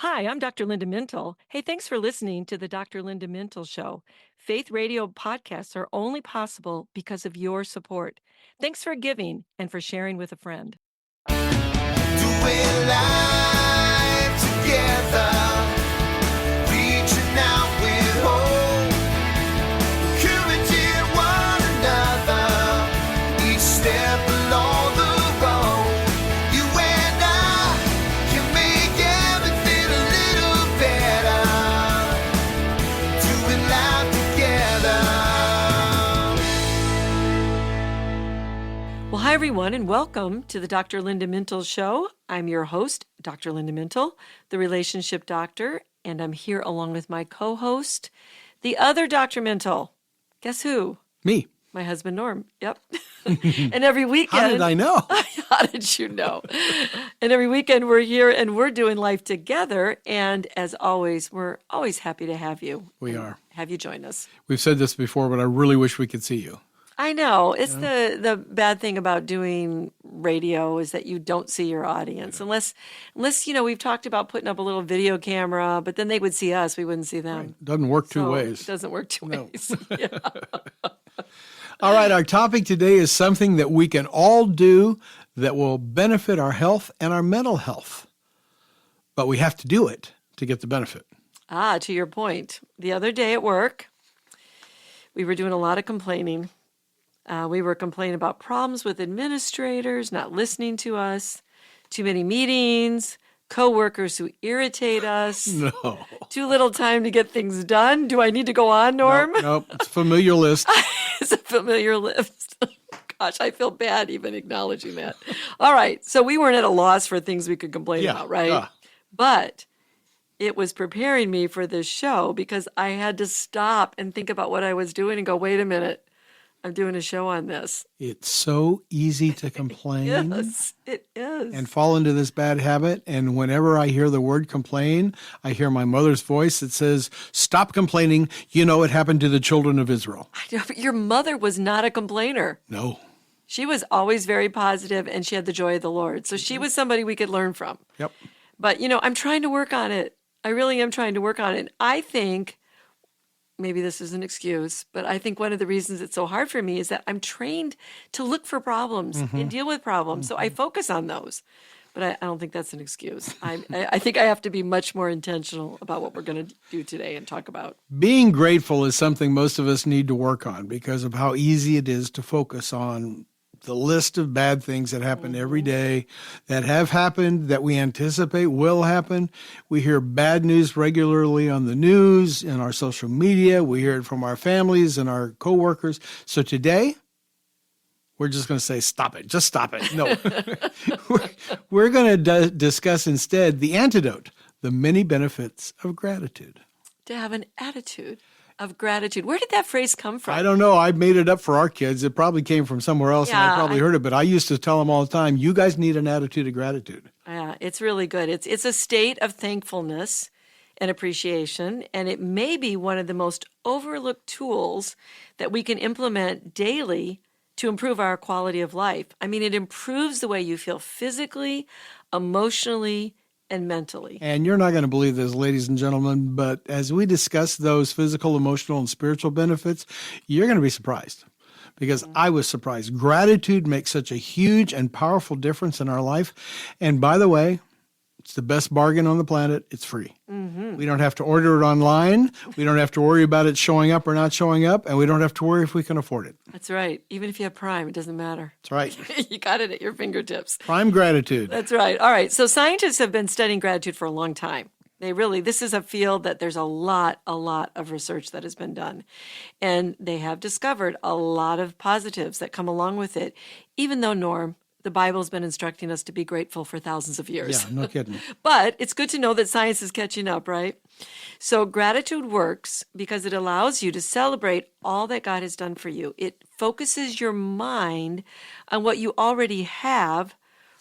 Hi, I'm Dr. Linda Mintle. Hey, thanks for listening to the Dr. Linda Mintle Show. Faith radio podcasts are only possible because of your support. Thanks for giving and for sharing with a friend. Doing life together, reaching out with hope, encouraging one another, each step along the road. You and I can make everything a little better, doing life together. Well, hi, everyone, and welcome to the Dr. Linda Mintle Show. I'm your host, Dr. Linda Mintle, the relationship doctor, and I'm here along with my co-host, the other Dr. Mintle. Guess who? Me. My husband, Norm. Yep. And every weekend. How did I know? How did you know? And every weekend we're here and we're doing life together. And as always, we're always happy to have you. We are. Have you join us. We've said this before, but I really wish we could see you. I know. It's the bad thing about doing radio is that you don't see your audience. Unless, we've talked about putting up a little video camera, but then they would see us. We wouldn't see them. Doesn't work two So ways. It doesn't work two No. ways. Yeah. All right, our topic today is something that we can all do that will benefit our health and our mental health. But we have to do it to get the benefit. To your point. The other day at work, we were doing a lot of complaining. We were complaining about problems with administrators not listening to us, too many meetings, coworkers who irritate us, No. too little time to get things done. Do I need to go on, Norm? Nope. It's a familiar list. It's a familiar list. Gosh, I feel bad even acknowledging that. All right, so we weren't at a loss for things we could complain Yeah, about, right? yeah. But it was preparing me for this show because I had to stop and think about what I was doing and go, wait a minute. I'm doing a show on this. It's so easy to complain Yes, it is. and fall into this bad habit. And whenever I hear the word complain, I hear my mother's voice that says, stop complaining. You know it happened to the children of Israel. I know, but your mother was not a complainer. No. She was always very positive and she had the joy of the Lord. So she was somebody we could learn from. Yep. But, I'm trying to work on it. I really am trying to work on it. I think, maybe this is an excuse, but I think one of the reasons it's so hard for me is that I'm trained to look for problems and deal with problems. So I focus on those. But I don't think that's an excuse. I think I have to be much more intentional about what we're going to do today and talk about. Being grateful is something most of us need to work on because of how easy it is to focus on the list of bad things that happen every day, that have happened, that we anticipate will happen. We hear bad news regularly on the news, in our social media. We hear it from our families and our coworkers. So today, we're just going to say, stop it. Just stop it. No. we're going to discuss instead the antidote, the many benefits of gratitude. To have an attitude of gratitude. Where did that phrase come from? I don't know. I made it up for our kids. It probably came from somewhere else, and I probably heard it. But I used to tell them all the time, you guys need an attitude of gratitude. Yeah, it's really good. It's a state of thankfulness and appreciation, and it may be one of the most overlooked tools that we can implement daily to improve our quality of life. I mean, it improves the way you feel physically, emotionally, and mentally. And you're not going to believe this, ladies and gentlemen, but as we discuss those physical, emotional, and spiritual benefits, you're going to be surprised because I was surprised. Gratitude makes such a huge and powerful difference in our life. And by the way, it's the best bargain on the planet. It's free. We don't have to order it online. We don't have to worry about it showing up or not showing up. And we don't have to worry if we can afford it. That's right. Even if you have Prime, it doesn't matter. That's right. You got it at your fingertips. Prime gratitude. That's right. All right. So scientists have been studying gratitude for a long time. This is a field that there's a lot of research that has been done. And they have discovered a lot of positives that come along with it, even though, Norm, the Bible's been instructing us to be grateful for thousands of years. Yeah, no kidding. But it's good to know that science is catching up, right? So gratitude works because it allows you to celebrate all that God has done for you. It focuses your mind on what you already have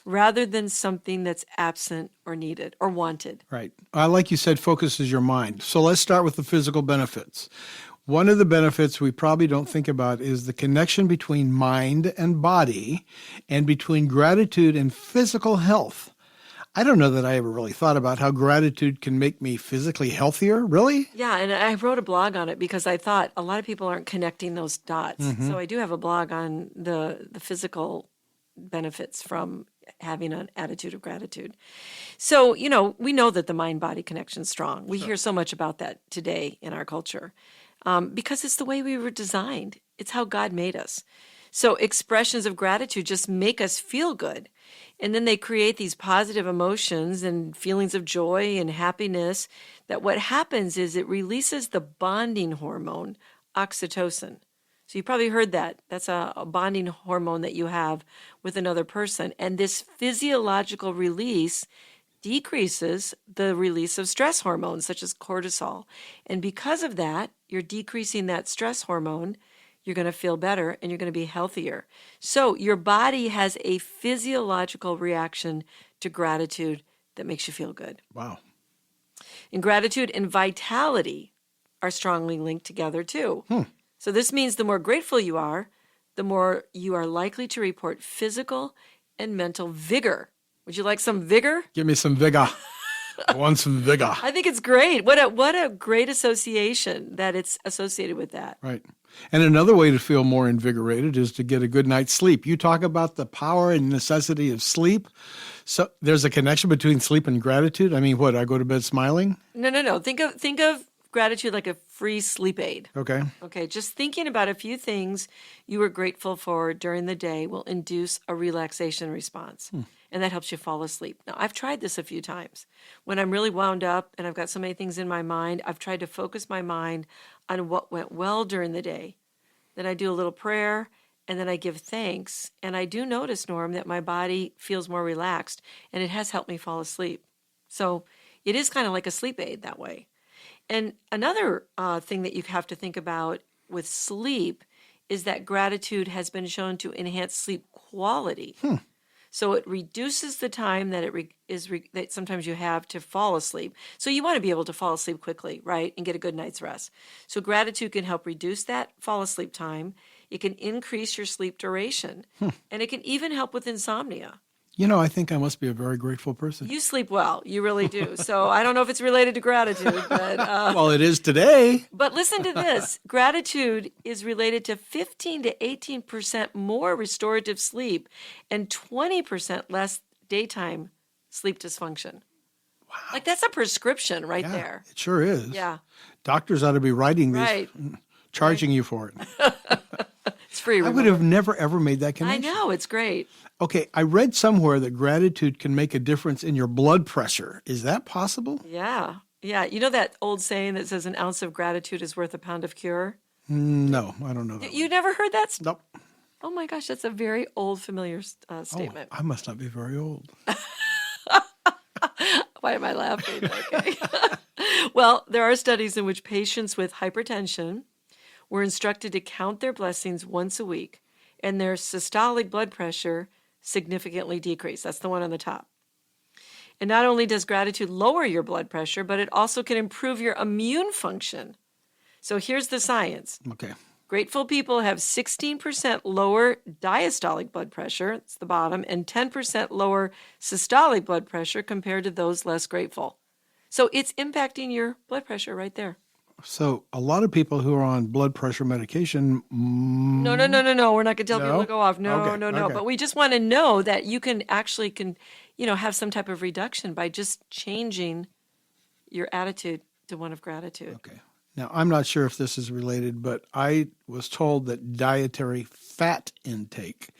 rather than something that's absent or needed or wanted. Right. Like you said, focuses your mind. So let's start with the physical benefits. One of the benefits we probably don't think about is the connection between mind and body and between gratitude and physical health. I don't know that I ever really thought about how gratitude can make me physically healthier. Really? Yeah, and I wrote a blog on it because I thought a lot of people aren't connecting those dots. So I do have a blog on the physical benefits from having an attitude of gratitude. So, we know that the mind-body connection is strong. We hear so much about that today in our culture because it's the way we were designed. It's how God made us. So expressions of gratitude just make us feel good. And then they create these positive emotions and feelings of joy and happiness that what happens is it releases the bonding hormone, oxytocin. So you probably heard that. That's a bonding hormone that you have with another person. And this physiological release decreases the release of stress hormones such as cortisol. And because of that, you're decreasing that stress hormone. You're going to feel better and you're going to be healthier. So your body has a physiological reaction to gratitude that makes you feel good. Wow. And gratitude and vitality are strongly linked together too. So this means the more grateful you are, the more you are likely to report physical and mental vigor. Would you like some vigor? Give me some vigor. I want some vigor. I think it's great. What a great association that it's associated with that. Right. And another way to feel more invigorated is to get a good night's sleep. You talk about the power and necessity of sleep. So there's a connection between sleep and gratitude. I mean, what, I go to bed smiling? No. Think of gratitude like a free sleep aid. Okay. Okay, just thinking about a few things you were grateful for during the day will induce a relaxation response. And that helps you fall asleep. Now, I've tried this a few times. When I'm really wound up and I've got so many things in my mind, I've tried to focus my mind on what went well during the day. Then I do a little prayer and then I give thanks. And I do notice, Norm, that my body feels more relaxed and it has helped me fall asleep. So it is kind of like a sleep aid that way. And another thing that you have to think about with sleep is that gratitude has been shown to enhance sleep quality. So it reduces the time that that sometimes you have to fall asleep. So you want to be able to fall asleep quickly, right, and get a good night's rest. So gratitude can help reduce that fall asleep time. It can increase your sleep duration, and it can even help with insomnia. You know, I think I must be a very grateful person. You sleep well, you really do. So I don't know if it's related to gratitude, but Well, it is today. But listen to this. Gratitude is related to 15 to 18% more restorative sleep and 20% less daytime sleep dysfunction. Wow. Like that's a prescription right there. It sure is. Yeah. Doctors ought to be writing these, Right. charging you for it. It's free. I would remember? have never, ever made that I connection. know. It's great. Okay, I read somewhere that gratitude can make a difference in your blood pressure. Is that possible? Yeah. Yeah. You know that old saying that says an ounce of gratitude is worth a pound of cure? No, I don't know that. You never heard that? Nope. Oh my gosh, that's a very old, familiar statement. I must not be very old. Why am I laughing? Okay. Well, there are studies in which patients with hypertension were instructed to count their blessings once a week, and their systolic blood pressure significantly decreased. That's the one on the top. And not only does gratitude lower your blood pressure, but it also can improve your immune function. So here's the science. Okay. Grateful people have 16% lower diastolic blood pressure, it's the bottom, and 10% lower systolic blood pressure compared to those less grateful. So it's impacting your blood pressure right there. So a lot of people who are on blood pressure medication, No. We're not going to tell people to go off. No. Okay. But we just want to know that you can actually have some type of reduction by just changing your attitude to one of gratitude. okay. Now, I'm not sure if this is related, but I was told that dietary fat intake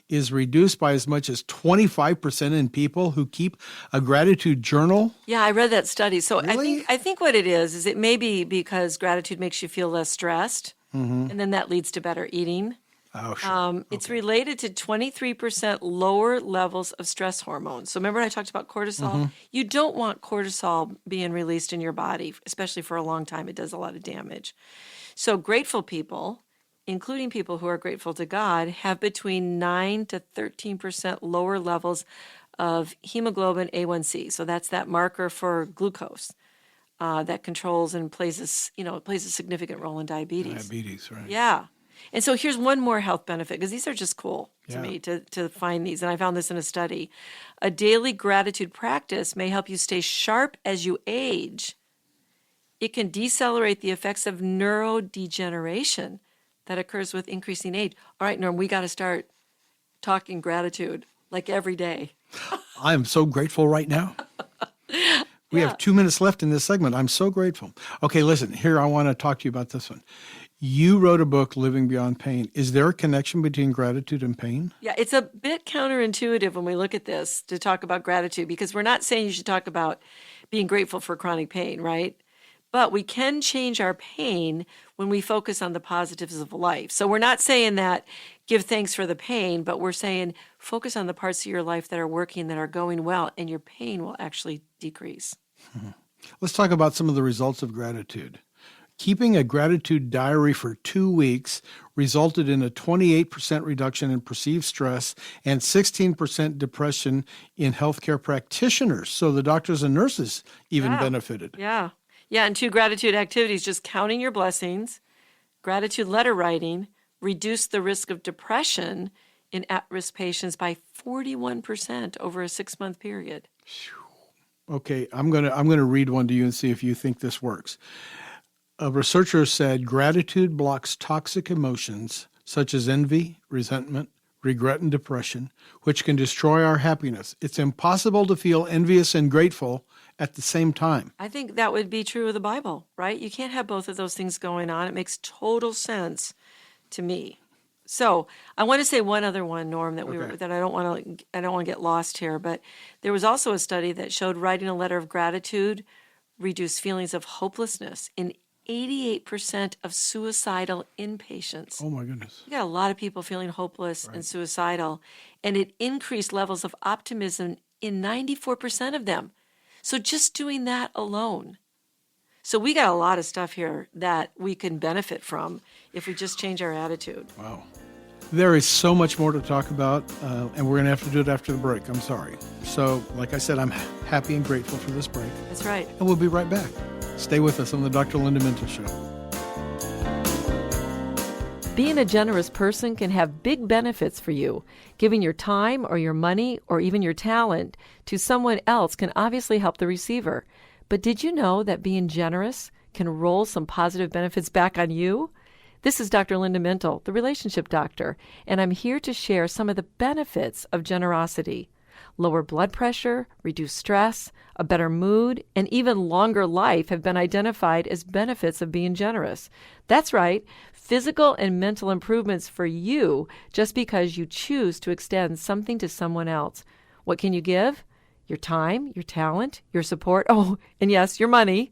is reduced by as much as 25% in people who keep a gratitude journal. Yeah, I read that study. So Really? I think what it is it may be because gratitude makes you feel less stressed, and then that leads to better eating. Oh, sure. It's related to 23% lower levels of stress hormones. So remember I talked about cortisol? You don't want cortisol being released in your body, especially for a long time. It does a lot of damage. So grateful people, including people who are grateful to God, have between 9 to 13% lower levels of hemoglobin A1C. So that's that marker for glucose that controls and plays a significant role in diabetes. Diabetes, right? Yeah. And so here's one more health benefit, because these are just cool to Yeah. me to find these. And I found this in a study. A daily gratitude practice may help you stay sharp as you age. It can decelerate the effects of neurodegeneration that occurs with increasing age. All right, Norm, we got to start talking gratitude like every day. I am so grateful right now. We Yeah. have 2 minutes left in this segment. I'm so grateful. Okay, listen, here, I want to talk to you about this one. You wrote a book, Living Beyond Pain. Is there a connection between gratitude and pain? Yeah, it's a bit counterintuitive when we look at this to talk about gratitude, because we're not saying you should talk about being grateful for chronic pain, right? But we can change our pain when we focus on the positives of life. So we're not saying that give thanks for the pain, but we're saying focus on the parts of your life that are working, that are going well, and your pain will actually decrease. Let's talk about some of the results of gratitude. Keeping a gratitude diary for 2 weeks resulted in a 28% reduction in perceived stress and 16% depression in healthcare practitioners. So the doctors and nurses even Yeah. benefited. Yeah. Yeah. And 2 gratitude activities, just counting your blessings, gratitude letter writing, reduced the risk of depression in at-risk patients by 41% over a 6-month period. Okay, I'm gonna read one to you and see if you think this works. A researcher said gratitude blocks toxic emotions such as envy, resentment, regret, and depression, which can destroy our happiness. It's impossible to feel envious and grateful at the same time. I think that would be true of the Bible, right? You can't have both of those things going on. It makes total sense to me. So I want to say one other one, Norm, that Okay. that I don't want to get lost here. But there was also a study that showed writing a letter of gratitude reduced feelings of hopelessness in 88% of suicidal inpatients. Oh my goodness. You got a lot of people feeling hopeless and suicidal, and it increased levels of optimism in 94% of them. So just doing that alone. So we got a lot of stuff here that we can benefit from if we just change our attitude. Wow. There is so much more to talk about, and we're going to have to do it after the break. I'm sorry. So, like I said, I'm happy and grateful for this break. That's right. And we'll be right back. Stay with us on the Dr. Linda Mintle Show. Being a generous person can have big benefits for you. Giving your time or your money or even your talent to someone else can obviously help the receiver. But did you know that being generous can roll some positive benefits back on you? This is Dr. Linda Mintle, the relationship doctor, and I'm here to share some of the benefits of generosity. Lower blood pressure, reduced stress, a better mood, and even longer life have been identified as benefits of being generous. That's right, physical and mental improvements for you just because you choose to extend something to someone else. What can you give? Your time, your talent, your support, oh, and yes, your money.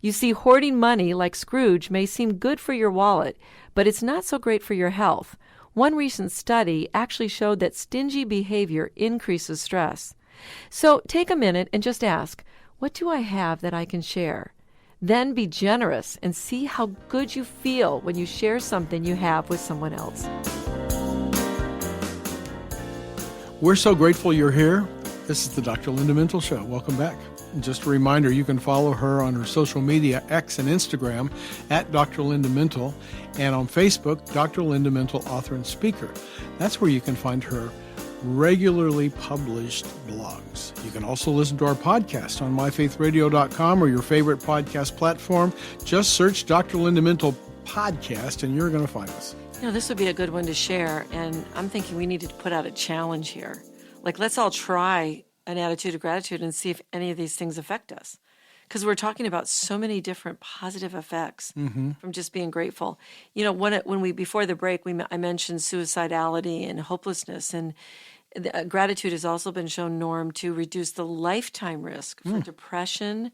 You see, hoarding money like Scrooge may seem good for your wallet, but it's not so great for your health. One recent study actually showed that stingy behavior increases stress. So take a minute and just ask, what do I have that I can share? Then be generous and see how good you feel when you share something you have with someone else. We're so grateful you're here. This is the Dr. Linda Mintle Show. Welcome back. And just a reminder, you can follow her on her social media, X and Instagram, at Dr. Linda Mintle, and on Facebook, Dr. Linda Mintle, author and speaker. That's where you can find her regularly published blogs. You can also listen to our podcast on myfaithradio.com or your favorite podcast platform. Just search Dr. Linda Mintle Podcast, and you're going to find us. You know, this would be a good one to share, and I'm thinking we need to put out a challenge here. Like, let's all try an attitude of gratitude and see if any of these things affect us. Because we're talking about so many different positive effects from just being grateful. You know, when we before the break, I mentioned suicidality and hopelessness, and gratitude has also been shown, Norm, to reduce the lifetime risk for depression,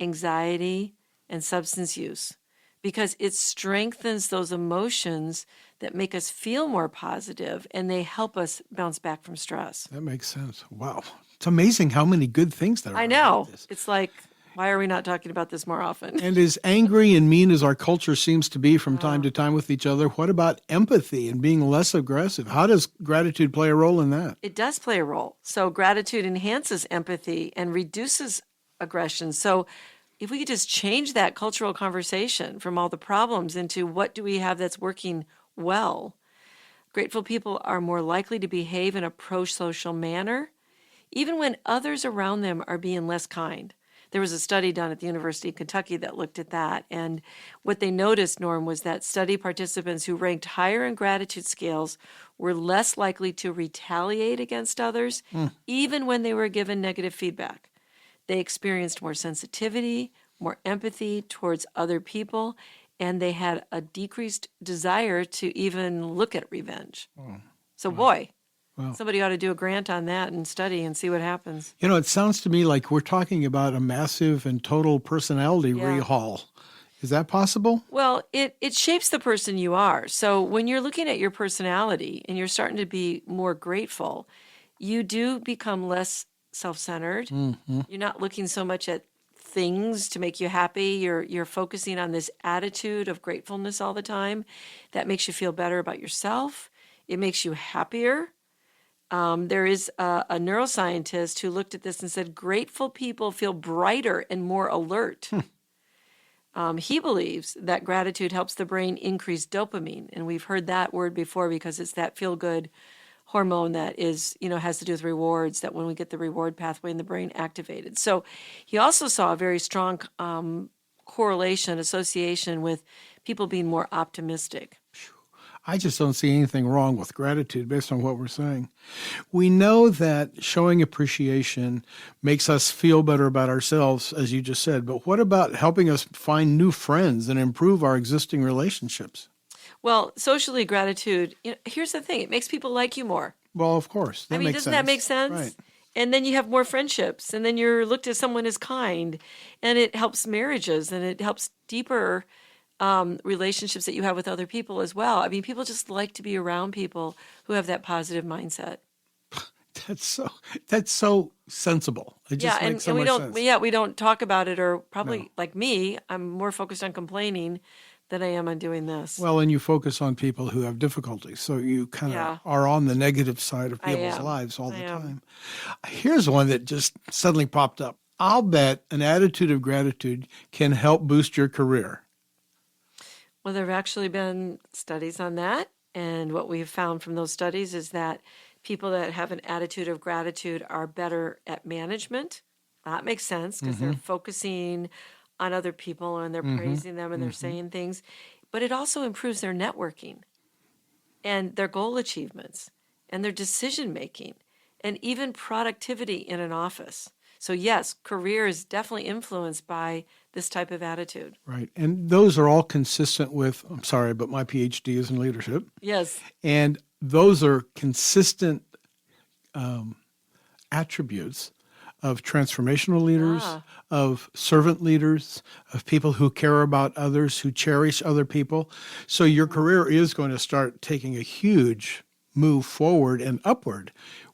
anxiety, and substance use, because it strengthens those emotions that make us feel more positive, and they help us bounce back from stress. That makes sense. Wow. It's amazing how many good things there are. I know. about this. It's like, why are we not talking about this more often? And as angry and mean as our culture seems to be from time to time with each other, what about empathy and being less aggressive? How does gratitude play a role in that? It does play a role. So gratitude enhances empathy and reduces aggression. So if we could just change that cultural conversation from all the problems into what do we have that's working well. Grateful people are more likely to behave in a pro-social manner, even when others around them are being less kind. There was a study done at the University of Kentucky that looked at that. And what they noticed, Norm, was that study participants who ranked higher in gratitude scales were less likely to retaliate against others, even when they were given negative feedback. They experienced more sensitivity, more empathy towards other people, and they had a decreased desire to even look at revenge. So, boy, somebody ought to do a grant on that and study and see what happens. You know, it sounds to me like we're talking about a massive and total personality rehaul. Is that possible? Well, it shapes the person you are. So when you're looking at your personality and you're starting to be more grateful, you do become less self-centered. Mm-hmm. You're not looking so much at things to make you happy. You're focusing on this attitude of gratefulness all the time. That makes you feel better about yourself. It makes you happier. There is a neuroscientist who looked at this and said, grateful people feel brighter and more alert. He believes that gratitude helps the brain increase dopamine. And we've heard that word before because it's that feel-good hormone that is, has to do with rewards, that when we get the reward pathway in the brain activated. So he also saw a very strong correlation, association with people being more optimistic. I just don't see anything wrong with gratitude based on what we're saying. We know that showing appreciation makes us feel better about ourselves, as you just said, but what about helping us find new friends and improve our existing relationships? Well, socially, gratitude, here's the thing, it makes people like you more. Well, of course. That makes doesn't sense. that make sense? Right. And then you have more friendships, and then you're looked at someone as kind, and it helps marriages, and it helps deeper relationships that you have with other people as well. I mean, people just like to be around people who have that positive mindset. That's so sensible. It just makes so we much don't sense. we don't talk about it, or probably like me, I'm more focused on complaining than I am on doing this. Well, and you focus on people who have difficulties, so you kind of are on the negative side of people's lives all the time. Here's one that just suddenly popped up. I'll bet an attitude of gratitude can help boost your career. Well, there have actually been studies on that, and what we've found from those studies is that people that have an attitude of gratitude are better at management. That makes sense because they're focusing on other people and they're praising them and they're saying things. But it also improves their networking and their goal achievements and their decision making and even productivity in an office. So yes, career is definitely influenced by this type of attitude. Right. And those are all consistent with, I'm sorry, but my PhD is in leadership. Yes. And those are consistent attributes of transformational leaders, of servant leaders, of people who care about others, who cherish other people. So your career is going to start taking a huge move forward and upward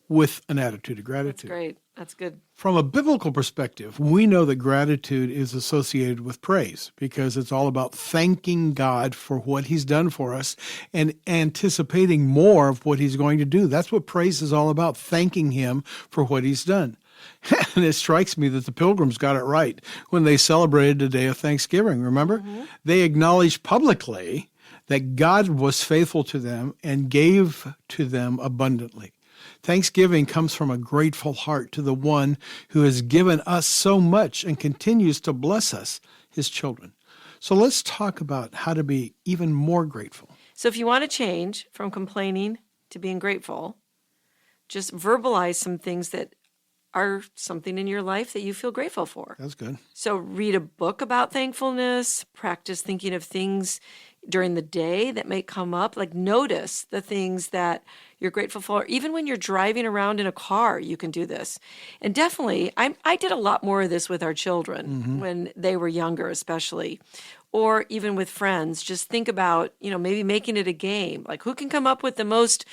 with an attitude of gratitude. That's great. That's good. From a biblical perspective, we know that gratitude is associated with praise because it's all about thanking God for what he's done for us and anticipating more of what he's going to do. That's what praise is all about, thanking him for what he's done. And it strikes me that the Pilgrims got it right when they celebrated the day of Thanksgiving, remember? They acknowledged publicly that God was faithful to them and gave to them abundantly. Thanksgiving comes from a grateful heart to the one who has given us so much and continues to bless us, his children. So let's talk about how to be even more grateful. So if you want to change from complaining to being grateful, just verbalize some things that are something in your life that you feel grateful for. That's good. So read a book about thankfulness, practice thinking of things during the day that may come up, like notice the things that you're grateful for. Even when you're driving around in a car, you can do this. And definitely, I did a lot more of this with our children when they were younger, especially, or even with friends. Just think about, maybe making it a game. Like who can come up with the most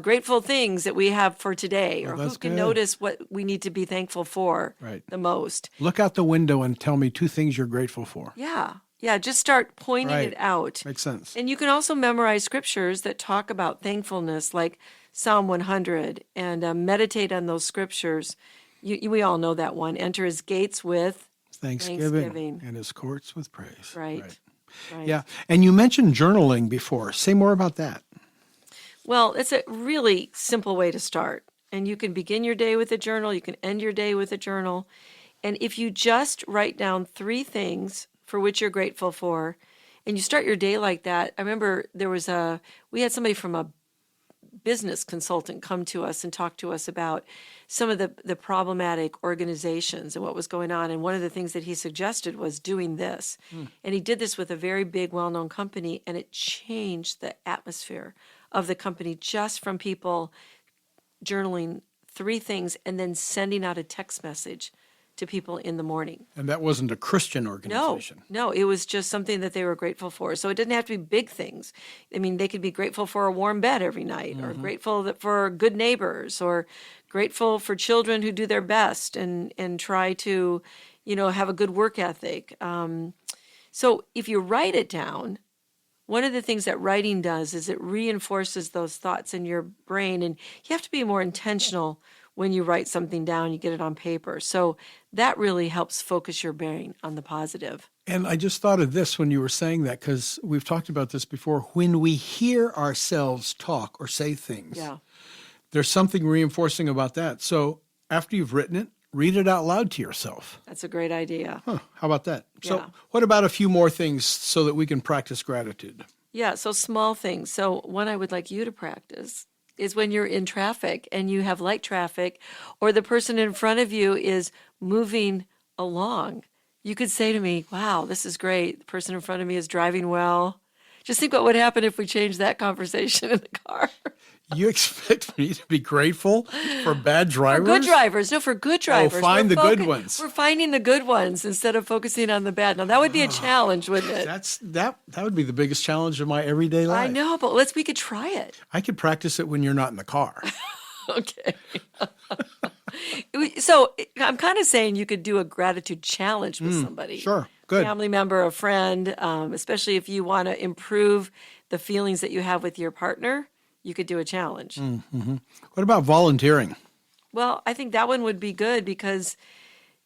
grateful things that we have for today, or who can notice what we need to be thankful for the most. Look out the window and tell me 2 things you're grateful for. Yeah, just start pointing it out. Makes sense. And you can also memorize scriptures that talk about thankfulness, like Psalm 100, and meditate on those scriptures. We all know that one. Enter his gates with Thanksgiving and his courts with praise. Right. Right. Yeah. And you mentioned journaling before. Say more about that. Well, it's a really simple way to start. And you can begin your day with a journal, you can end your day with a journal. And if you just write down 3 things for which you're grateful for, and you start your day like that. I remember we had somebody from a business consultant come to us and talk to us about some of the problematic organizations and what was going on. And one of the things that he suggested was doing this. And he did this with a very big, well-known company, and it changed the atmosphere of the company just from people journaling 3 things and then sending out a text message to people in the morning. And that wasn't a Christian No, organization. no, it was just something that they were grateful for. So it didn't have to be big things. I mean, they could be grateful for a warm bed every night, or grateful for good neighbors, or grateful for children who do their best and try to, have a good work ethic. So if you write it down, one of the things that writing does is it reinforces those thoughts in your brain, and you have to be more intentional when you write something down, you get it on paper. So that really helps focus your brain on the positive. And I just thought of this when you were saying that, because we've talked about this before. When we hear ourselves talk or say things, Yeah. there's something reinforcing about that. So after you've written it, read it out loud to yourself. That's a great idea. Huh, how about that? So Yeah. what about a few more things so that we can practice gratitude? Yeah, so small things. So one I would like you to practice is when you're in traffic and you have light traffic, or the person in front of you is moving along. You could say to me, wow, this is great. The person in front of me is driving well. Just think what would happen if we changed that conversation in the car. You expect me to be grateful for bad For drivers? good drivers. No, for good drivers. find We're the good ones. We're finding the good ones instead of focusing on the bad. Now, that would be a challenge, wouldn't it? That would be the biggest challenge of my everyday life. I know, but we could try it. I could practice it when you're not in the car. Okay. So I'm kind of saying you could do a gratitude challenge with somebody. Sure. Good. Family member, a friend, especially if you want to improve the feelings that you have with your partner, you could do a challenge. What about volunteering? Well, I think that one would be good because,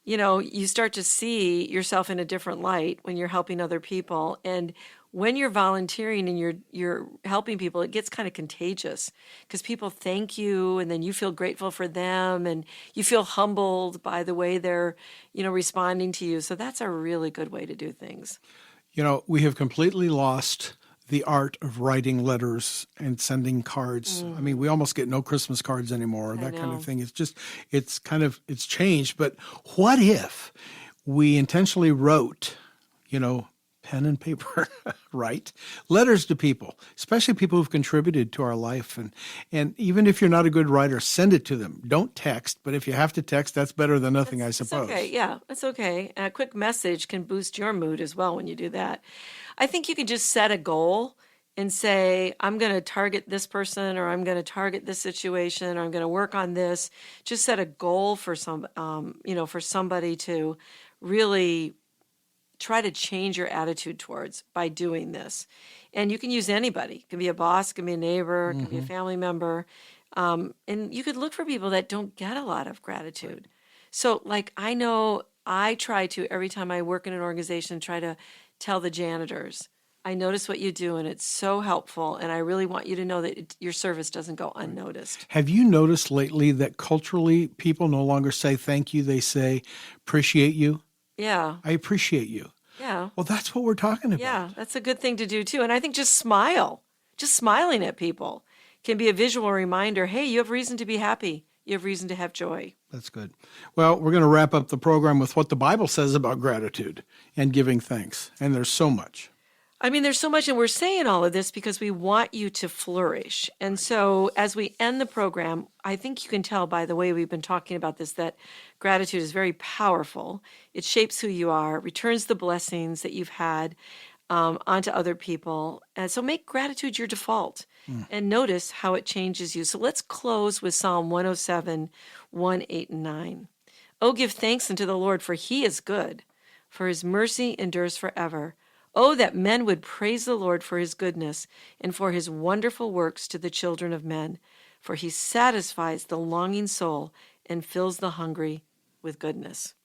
you start to see yourself in a different light when you're helping other people. And when you're volunteering and you're helping people, it gets kind of contagious because people thank you and then you feel grateful for them and you feel humbled by the way they're, responding to you. So that's a really good way to do things. We have completely lost the art of writing letters and sending cards. I mean, we almost get no Christmas cards anymore, that kind know. of thing. It's changed. But what if we intentionally wrote, pen and paper, right? Letters to people, especially people who've contributed to our life. And even if you're not a good writer, send it to them. Don't text, but if you have to text, that's better than nothing, I suppose. It's okay. Yeah, it's okay. And a quick message can boost your mood as well when you do that. I think you can just set a goal and say, I'm going to target this person, or I'm going to target this situation, or I'm going to work on this. Just set a goal for for somebody to really try to change your attitude towards by doing this. And you can use anybody. It can be a boss, it can be a neighbor, it can be a family member. And you could look for people that don't get a lot of gratitude. So I know I try to, every time I work in an organization, try to tell the janitors, I notice what you do and it's so helpful. And I really want you to know that your service doesn't go unnoticed. Have you noticed lately that culturally people no longer say thank you, they say appreciate you? Yeah. I appreciate you. Yeah. Well, that's what we're talking about. Yeah. That's a good thing to do too. And I think just smiling at people can be a visual reminder. Hey, you have reason to be happy. You have reason to have joy. That's good. Well, we're going to wrap up the program with what the Bible says about gratitude and giving thanks. And there's so much. I mean, there's so much, and we're saying all of this because we want you to flourish. And so as we end the program, I think you can tell by the way we've been talking about this that gratitude is very powerful. It shapes who you are, returns the blessings that you've had onto other people. And so make gratitude your default and notice how it changes you. So let's close with Psalm 107, 1, 8, and 9. Oh, give thanks unto the Lord, for he is good, for his mercy endures forever. Oh, that men would praise the Lord for his goodness and for his wonderful works to the children of men, for he satisfies the longing soul and fills the hungry with goodness.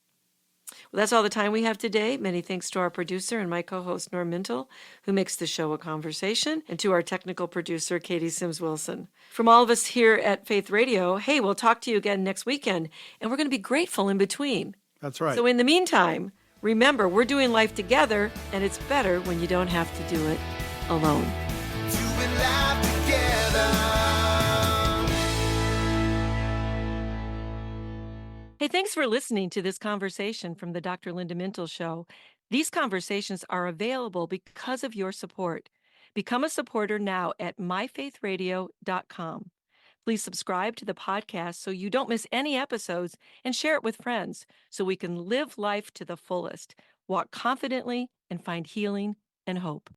Well, that's all the time we have today. Many thanks to our producer and my co-host, Norm Mintle, who makes the show a conversation, and to our technical producer, Katie Sims Wilson. From all of us here at Faith Radio, hey, we'll talk to you again next weekend, and we're going to be grateful in between. That's right. So in the meantime, remember, we're doing life together, and it's better when you don't have to do it alone. Doing life together. Hey, thanks for listening to this conversation from the Dr. Linda Mintle Show. These conversations are available because of your support. Become a supporter now at myfaithradio.com. Please subscribe to the podcast so you don't miss any episodes, and share it with friends so we can live life to the fullest, walk confidently, and find healing and hope.